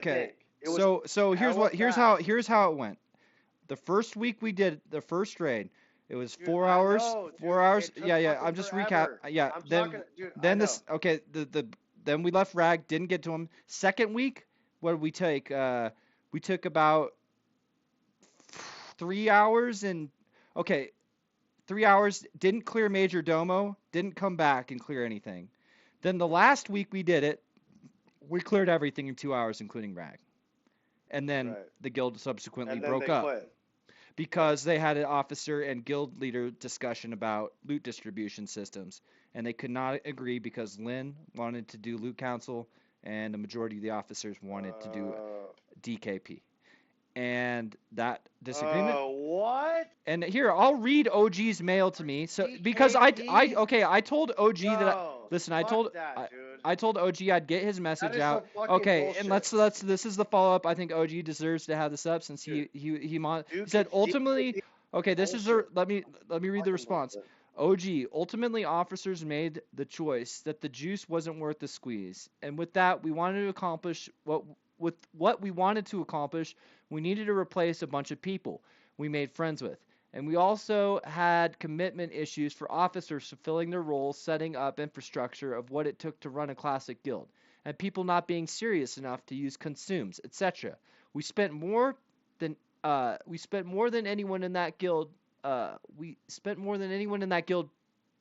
Okay. It was So hella here's how it went. The first week we did the first raid, it was dude. 4 hours. Dude. 4 hours. It Yeah, took yeah. fucking I'm just recap. forever. Yeah. I'm talking, dude. I Then know. this. Okay. Then we left Rag. Didn't get to him. Second week, what did we take? We took about 3 hours and okay, 3 hours. Didn't clear Major Domo. Didn't come back and clear anything. Then the last week we did it, we cleared everything in 2 hours, including Rag. And then Right. the guild subsequently And then broke they up quit. Yeah. because they had an officer and guild leader discussion about loot distribution systems, and they could not agree because Lynn wanted to do loot council and the majority of the officers wanted to do Uh. DKP. And that disagreement. What? And here, I'll read OG's mail to me. So because DKP? okay, I told OG that No. listen, Fuck that, dude. I told OG I'd get his That message is out. some fucking Okay, and bullshit. let's this is the follow up. I think OG deserves to have this up since Dude. he Duke said ultimately. DKP Okay, this is bullshit. let me read the Fucking response. bullshit. OG, ultimately officers made the choice that the juice wasn't worth the squeeze. And with that, we wanted to accomplish what we wanted to accomplish, we needed to replace a bunch of people we made friends with. And we also had commitment issues for officers fulfilling their roles, setting up infrastructure of what it took to run a classic guild, and people not being serious enough to use consumes, etc. We spent more than anyone in that guild. We spent more than anyone in that guild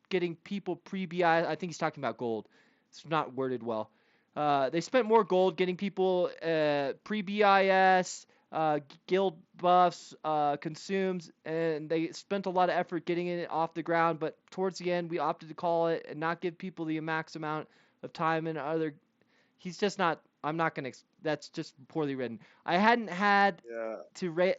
getting people pre-BI. I think he's talking about gold. It's not worded well. They spent more gold getting people pre-BIS, guild buffs, consumes, and they spent a lot of effort getting it off the ground. But towards the end, we opted to call it and not give people the max amount of time and other. He's just not. I'm not gonna. That's just poorly written. I hadn't had Yeah. to raid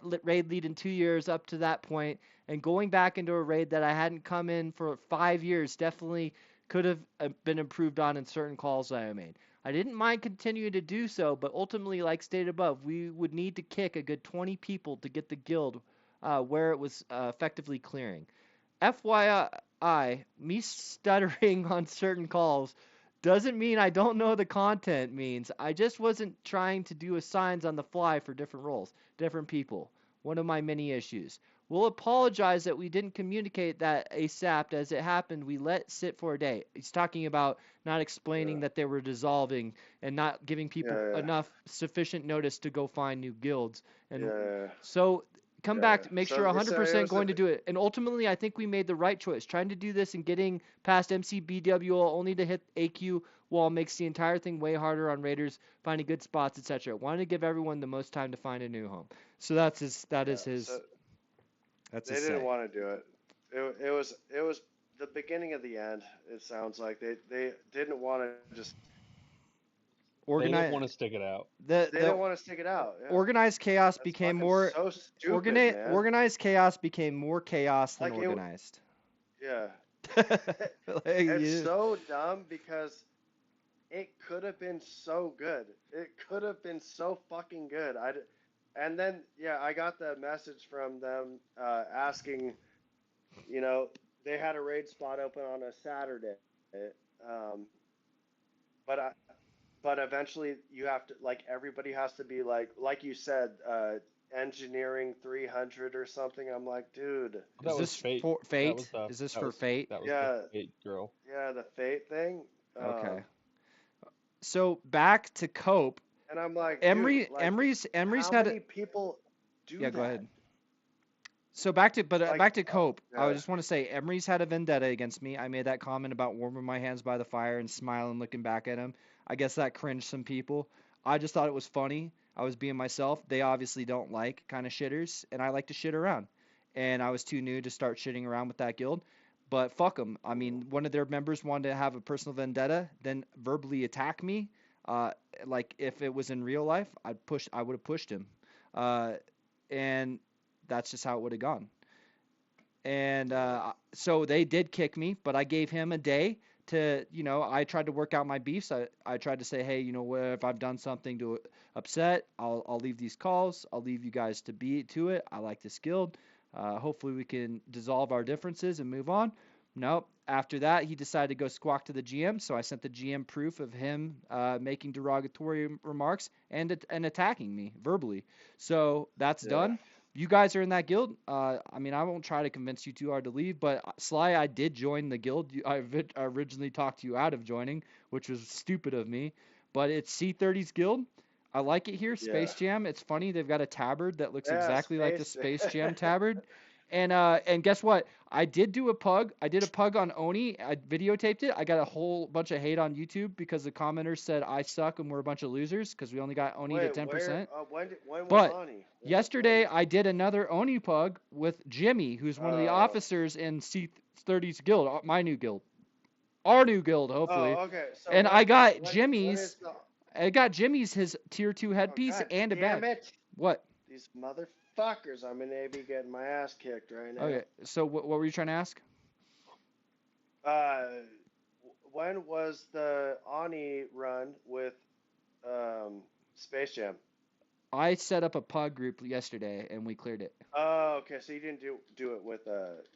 lead in 2 years up to that point, and going back into a raid that I hadn't come in for 5 years definitely could have been improved on in certain calls that I made. I didn't mind continuing to do so, but ultimately, like stated above, we would need to kick a good 20 people to get the guild where it was effectively clearing. FYI, me stuttering on certain calls doesn't mean I don't know the content means. I just wasn't trying to do assigns on the fly for different roles, different people. One of my many issues. We'll apologize that we didn't communicate that ASAP as it happened. We let sit for a day. He's talking about not explaining Yeah. that they were dissolving and not giving people Yeah. enough sufficient notice to go find new guilds. And Yeah. so come Yeah. back to make So sure it's it 100% was a going to do it. And ultimately, I think we made the right choice. Trying to do this and getting past MCBWO only to hit AQ wall makes the entire thing way harder on Raiders finding good spots, etc. Wanted to give everyone the most time to find a new home. So yeah. So that's they his didn't say. want to do it. It was the beginning of the end. It sounds like they didn't want to just They didn't Organize want to stick it out. the they didn't want to stick it out. Yeah. organized chaos That's became fucking more so stupid, man. organized chaos became more chaos than Like organized. yeah. Like, It's yeah. so dumb because it could have been so good. It could have been so fucking good. And then yeah, I got the message from them asking, you know, they had a raid spot open on a Saturday, um, but but eventually you have to like everybody has to be like you said, engineering 300 or something. I'm like, dude, Is That was this fate. for That was fate? the Is this that for was fate? that was the yeah, fate girl. yeah, the fate thing. Okay. So back to Cope. And I'm like, dude, Emery like, Emery's how had a, many people do yeah, go that? ahead. So back Like, to Cope. I yeah, just want to say Emery's had a vendetta against me. I made that comment about warming my hands by the fire and smiling looking back at him. I guess that cringed some people. I just thought it was funny. I was being myself. They obviously don't like kind of shitters, and I like to shit around. And I was too new to start shitting around with that guild. But fuck them. I mm, mean, one of their members wanted to have a personal vendetta, then verbally attack me. Uh, like if it was in real life, I would have pushed him. Uh, and that's just how it would have gone. And yeah, so they did kick me, but I gave him a day to, I tried to work out my beefs. I tried to say, hey, what if I've done something to upset, I'll leave these calls. I'll leave you guys to be to it. I like this guild. Hopefully we can dissolve our differences and move on. Nope. After that, he decided to go squawk to the GM, so I sent the GM proof of him making derogatory remarks and attacking me verbally. So that's Yeah. done. You guys are in that guild. I mean, I won't try to convince you too hard to leave, but Sly, I did join the guild. I originally talked you out of joining, which was stupid of me. But it's C30's guild. I like it here. Yeah. Space Jam. It's funny. They've got a tabard that looks Yeah, exactly like the Space Space Jam tabard. And guess what? I did do a pug. I did a pug on Oni. I videotaped it. I got a whole bunch of hate on YouTube because the commenters said I suck and we're a bunch of losers because we only got Oni to Wait, 10%. when was But Ani? yesterday I did another Oni pug with Jimmy, who's one of the officers in C30's guild, my new guild. Our new guild, hopefully. Oh, okay. So And I got Jimmy's. when is I got Jimmy's his tier 2 headpiece God and a damn bag. it. What? These motherfuckers. I'm in AB getting my ass kicked right now. Okay. So what were you trying to ask? When was the Ani run with Space Jam? I set up a pug group yesterday and we cleared it. Oh, okay. So you didn't do it with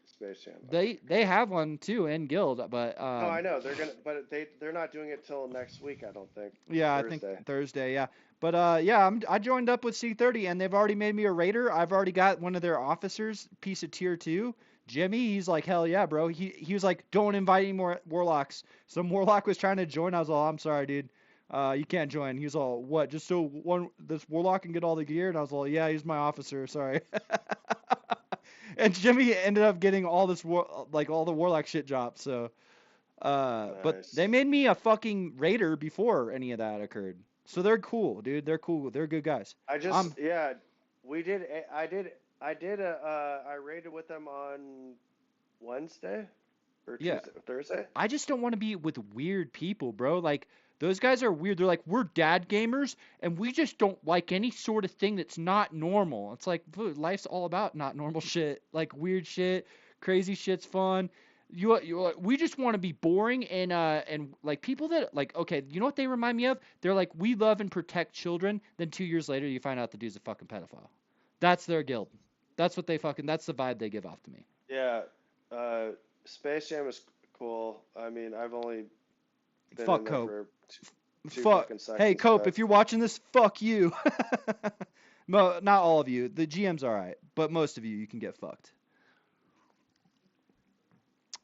Space Jam. They have one too in guild, but no, I know but they're not doing it till next week, I don't think. Yeah, Thursday. I think Thursday. Yeah, but yeah, I joined up with C30 and they've already made me a raider. I've already got one of their officers, piece of tier 2. Jimmy, he's like, hell yeah, bro. He was like, don't invite any more warlocks. Some warlock was trying to join. I was all, I'm sorry, dude. You can't join. He was all, what? Just so this warlock can get all the gear? And I was all, yeah, he's my officer. Sorry. And Jimmy ended up getting all this all the warlock shit dropped. So, but Nice. they made me a fucing raider before any of that occurred. So they're cool, dude. They're cool. They're good guys. We did. I raided with them on Wednesday or Tuesday, Thursday. I just don't want to be with weird people, bro. Like, those guys are weird. They're like, we're dad gamers, and we just don't like any sort of thing that's not normal. It's like, dude, life's all about not normal shit. Like, weird shit, crazy shit's fun. We just want to be boring and like people that like, okay, you know what they remind me of? They're like, we love and protect children. Then 2 years later, you find out the dude's a fucking pedophile. That's their guild. That's what that's the vibe they give off to me. Yeah, Space Jam is cool. I mean, I've only been Fuck in there Cope. for two Fuck. fucking seconds. Hey, Cope, but- if you're watching this, fuck you. No, not all of you. The GM's alright, but most of you can get fucked.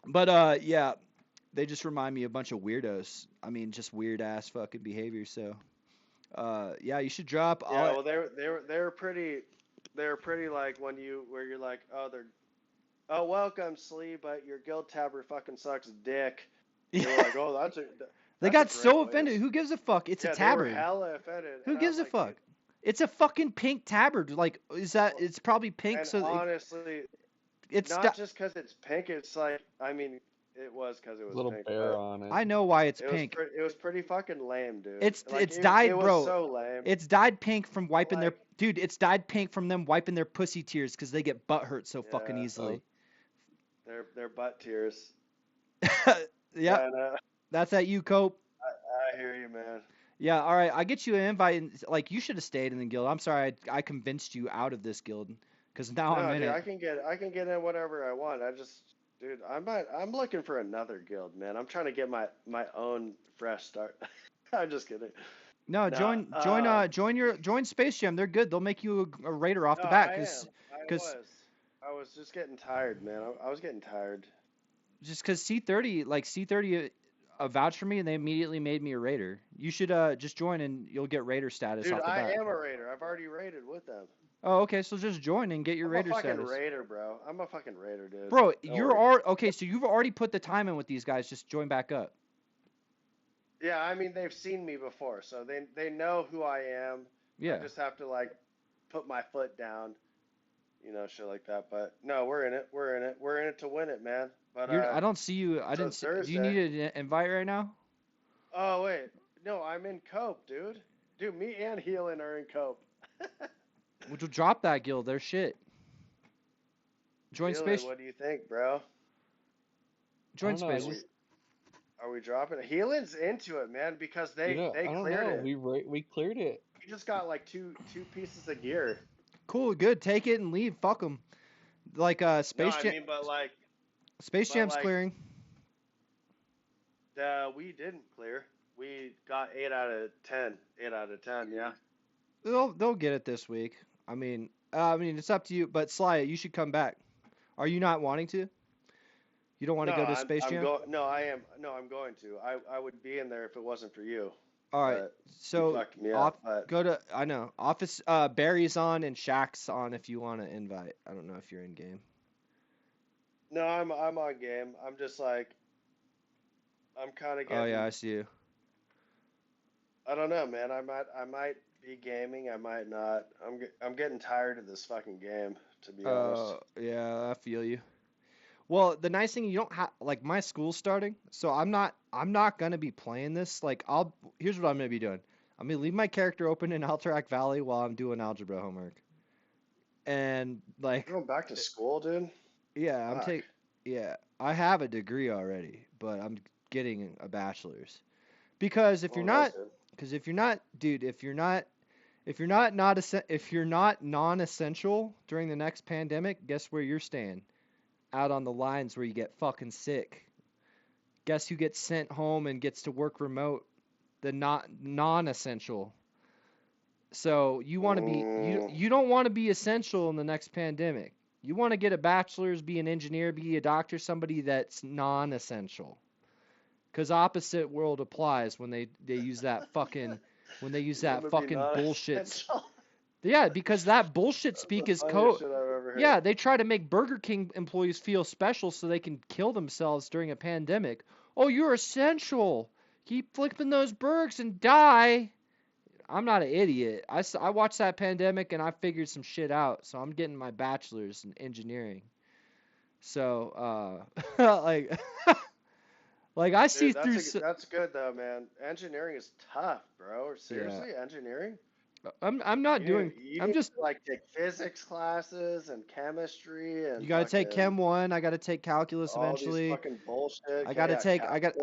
But yeah, they just remind me of a bunch of weirdos. I mean, just weird ass fucking behavior. So, yeah, you should drop. Yeah, well, they were pretty like where you're like, oh, welcome, Slee, but your guild tabber fucking sucks dick. You're like, oh, They got so offended. Who gives a fuck? It's a tabard. They were hella offended. Who gives a fuck? It's a fucking pink tabard. Like, it's probably pink. And so honestly, it's not just because it's pink. It's like, I mean, it was because it was Little pink. bear on it. I know why it's pink. It was pretty fucking lame, dude. It's dyed, it was bro. so lame. It's dyed pink from wiping their dude. It's dyed pink from them wiping their pussy tears because they get butt hurt so fucking easily. Their butt tears. Yeah, that's at you, Cope. I hear you, man. Yeah, all right. I get you an invite. And, like, you should have stayed in the guild. I'm sorry, I convinced you out of this guild because now I'm in it. I can get in whatever I want. Dude, I'm looking for another guild, man. I'm trying to get my own fresh start. I'm just kidding. No, join Space Jam. They're good. They'll make you a raider off the bat I was just getting tired, man. I was getting tired. Just because C30 vouched for me and they immediately made me a raider. You should just join and you'll get raider status off the bat. I am a raider. I've already raided with them. Oh, okay. So just join and get your raider status. I'm a fucking raider, bro. I'm a fucking raider, dude. Bro, okay. So you've already put the time in with these guys. Just join back up. Yeah, I mean they've seen me before, so they know who I am. Yeah. I just have to like put my foot down, shit like that. But no, we're in it. We're in it to win it, man. But I don't see you. I didn't see. Do you need an invite right now? Oh wait, no, I'm in Cope, dude. Dude, me and Healing are in Cope. Would you drop that guild? They're shit. Join Healing, Space. what do you think, bro? Join Space. Are we dropping it? Healing's into it, man, because they cleared it. We cleared it. He just got like two pieces of gear. Cool, good. Take it and leave. Fuck them. Like Space Jam. I mean, but like Space But Jam's like, clearing. we didn't clear. We got 8 out of 10. 8 out of 10. Yeah. They'll get it this week. I mean it's up to you. But Sly, you should come back. Are you not wanting to? You don't want to No, go to Space I'm Jam? going. No, I am. No, I'm going to. I would be in there if it wasn't for you. All right. But you So fucked me off. up. But Go to. I know. Office. Barry's on and Shaq's on if you want to invite. I don't know if you're in game. no, I'm on game. I'm just like, I'm kind of Oh getting. yeah, I see you. I don't know, man. I might be gaming. I might not. I'm getting tired of this fucking game, to be honest. Yeah, I feel you. Well, the nice thing you don't have like my school's starting, so I'm not gonna be playing this. Like here's what I'm gonna be doing. I'm gonna leave my character open in Alterac Valley while I'm doing algebra homework. And like Going back to school, dude. yeah, Fuck. yeah, I have a degree already, but I'm getting a bachelor's. Because Oh, that's good. if you're not, dude, if you're not non-essential during the next pandemic, guess where you're staying? Out on the lines where you get fucking sick. Guess who gets sent home and gets to work remote? The not non-essential. So you don't want to be essential in the next pandemic. You want to get a bachelor's, be an engineer, be a doctor, somebody that's non-essential. Cause opposite world applies when they use that fucking You want to be bullshit. non-essential? Yeah, because that bullshit That's speak the is funniest shit I've ever heard. Yeah, they try to make Burger King employees feel special so they can kill themselves during a pandemic. Oh, you're essential. Keep flipping those burgers and die. I'm not an idiot. I watched that pandemic and I figured some shit out. So I'm getting my bachelor's in engineering. So, like, like I see Dude, through. that's good though, man. Engineering is tough, bro. Yeah, Seriously, engineering? I'm not doing. You I'm need just. to like take physics classes and chemistry You and got to take fucking Chem 1. I got to take calculus all these eventually. fucking bullshit. I Okay, gotta yeah, take calculus.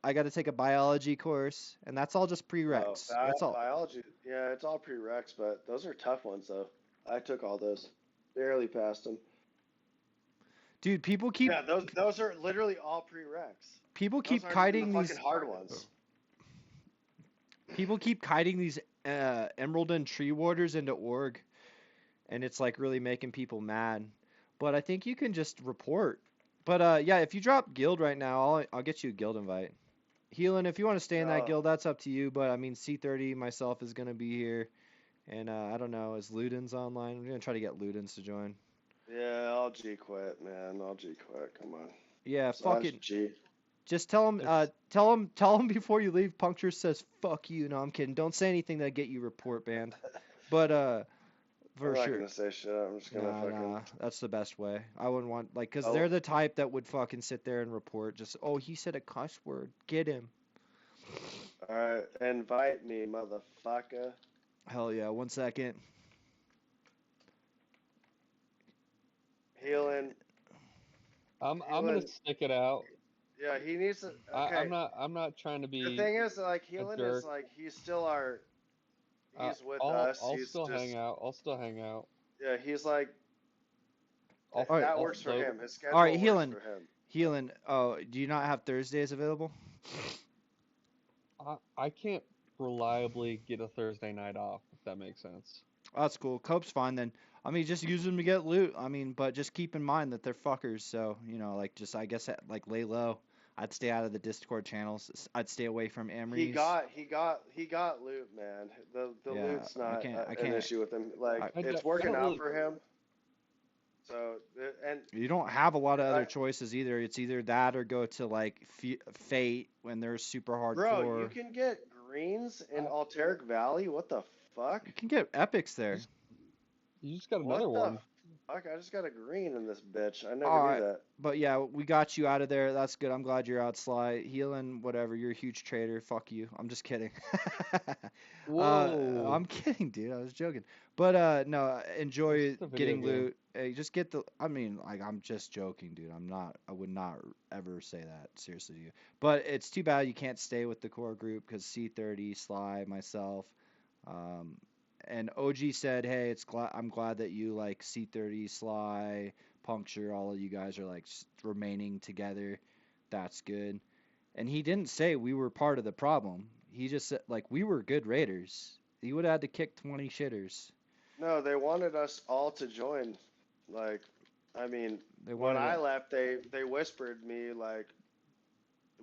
I gotta take a biology course, and that's all just Oh, prereqs. That's all. biology. Yeah, it's all prereqs, but those are tough ones though. I took all those. Barely passed them. Dude, Yeah, those are literally all prereqs. people Those keep aren't even the kiting fucking these hard ones. people keep kiting these emerald and tree warders into org, and it's like really making people mad. But I think you can just report. But yeah, if you drop guild right now, I'll get you a guild invite. Healing, if you want to stay in that Oh, guild, that's up to you. But I mean, C30 myself is gonna be here, and I don't know, is Ludens online? I'm gonna try to get Ludens to join. yeah, I'll G quit, man. I'll G quit. Come on. Yeah, fuck Slash it. G. Just tell him, It's tell him before you leave. Puncture says fuck you. No, I'm kidding. Don't say anything that get you report banned. But I'm for not sure. gonna say shit. I'm just gonna fucking. Nah, that's the best way. I wouldn't want like, cause Oh, they're the type that would fucking sit there and report. Just oh, he said a cuss word. Get him. alright, invite me, motherfucker. Hell yeah. 1 second. Healing, I'm gonna healing. stick it out. Yeah, he needs to. I, Okay. I'm not trying to The be thing is, like, a healing is jerk. like he's still our. He's with I'll us. I'll He's still just. hang out. I'll still hang out. Yeah, he's like. I'll All right. That I'll works for float. him. His All right, schedule works healing. for him. Healing. Oh, do you not have Thursdays available? I can't reliably get a Thursday night off, if that makes sense. Oh, that's cool. Cope's fine then. I mean, just use them to get loot. I mean, but just keep in mind that they're fuckers. So, you know, like, just, I guess, like, lay low. I'd stay out of the Discord channels. I'd stay away from He Emrys. got loot, man. The Yeah, loot's not I an can't. issue with him. Like, I, it's I working don't out really. for him. So, and you don't have a lot of other I, choices either. It's either that or go to, like, Fate when they're super bro, you hardcore. can get greens in I, Alteric Valley. What the fuck? You can get epics you there. just you just got What another the one. fuck? I just got a green in this bitch. I never All knew right. that. But yeah, we got you out of there. That's good. I'm glad you're out, Sly. Healing, whatever. You're a huge trader. Fuck you. I'm just kidding. Whoa. I'm kidding, dude. I was joking. But no, It's enjoy just a video getting game. loot. Hey, just get the. I mean, like, I'm just joking, dude. I'm not. I would not ever say that seriously to you. But it's too bad you can't stay with the core group because C30, Sly, myself, um, and OG said, hey, I'm glad that you like C30, Sly, Puncture, all of you guys are like remaining together. That's good. And he didn't say we were part of the problem. He just said like we were good raiders. He would have had to kick 20 shitters. No, they wanted us all to join. Like, I mean, They when wanted I it. left, they whispered me like,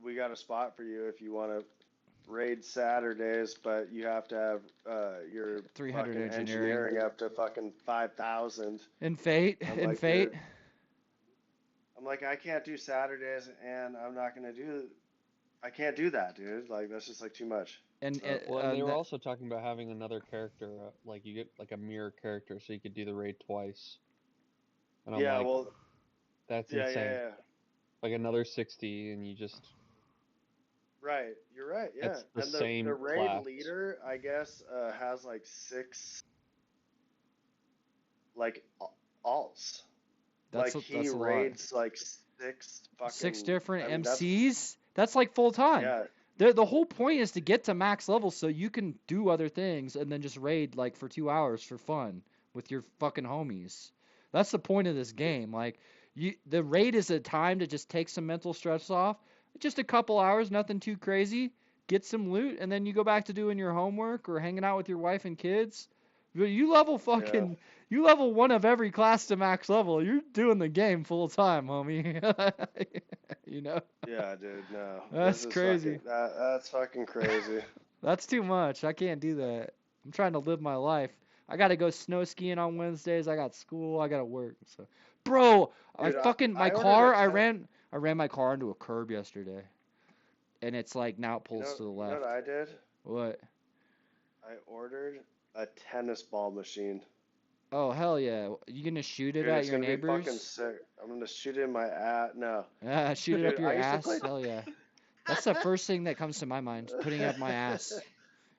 we got a spot for you if you want to raid Saturdays, but you have to have your 300 fucking engineering. engineering up to fucking 5,000. In Fate, I'm in like, Fate. dude, I'm like, I can't do Saturdays, and I'm not gonna do. I can't do that, dude. Like, that's just like too much. And So, Well, and they were that, also talking about having another character, like you get like a mirror character, so you could do the raid twice. And I'm yeah, like, well, that's yeah, insane. yeah, yeah. Like another 60, and you just Right, you're right. Yeah, it's the and same the raid class. leader, I guess, has like 6 like alts. that's Like he that's a lot. raids like 6 fucking. 6 different I mean, MCs. That's like full time. yeah, The whole point is to get to max level so you can do other things and then just raid like for 2 hours for fun with your fucking homies. That's the point of this game. Like the raid is a time to just take some mental stress off. Just a couple hours, nothing too crazy. Get some loot and then you go back to doing your homework or hanging out with your wife and kids. You level yeah, you level one of every class to max level. You're doing the game full time, homie. You know? yeah, dude. No, That's this is crazy. fucking. That's fucking crazy. That's too much. I can't do that. I'm trying to live my life. I gotta go snow skiing on Wednesdays. I got school. I gotta work. So, bro, Dude, my I ordered car. a I ran my car into a curb yesterday, and it's like now it pulls to the You know left. what I did? What? I ordered a tennis ball machine. Oh hell yeah! You gonna shoot it Dude, at it's your gonna be fucking neighbors? sick. I'm gonna shoot it in my ass. No, Shoot it up dude, your I used to ass? play. Hell yeah! That's the first thing that comes to my mind. Putting it up my ass.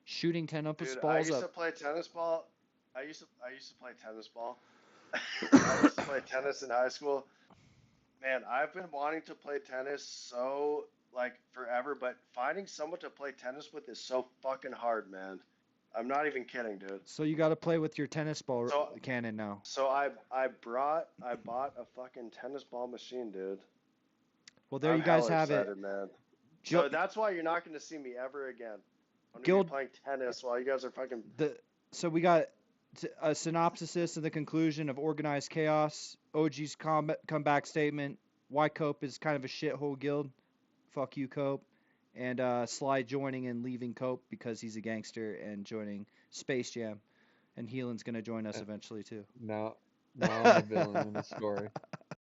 Shooting tennis Dude, I balls used to up. play tennis ball. I used to play tennis ball. I used to play tennis in high school. Man, I've been wanting to play tennis so like forever, but finding someone to play tennis with is so fucking hard, man. I'm not even kidding, dude. So you gotta play with your tennis ball So cannon now. so I bought a fucking tennis ball machine, dude. Well, there I'm you guys hella have it. excited, man. Gil- So that's why you're not going to see me ever again. I'm going to Guild be playing tennis while you guys are fucking. So we got a synopsis and the conclusion of organized chaos. OG's comeback statement. Why Cope is kind of a shithole guild. Fuck you, Cope. And Sly joining and leaving Cope because he's a gangster and joining Space Jam. And Heelan's gonna join us eventually too. Now I'm a villain in the story.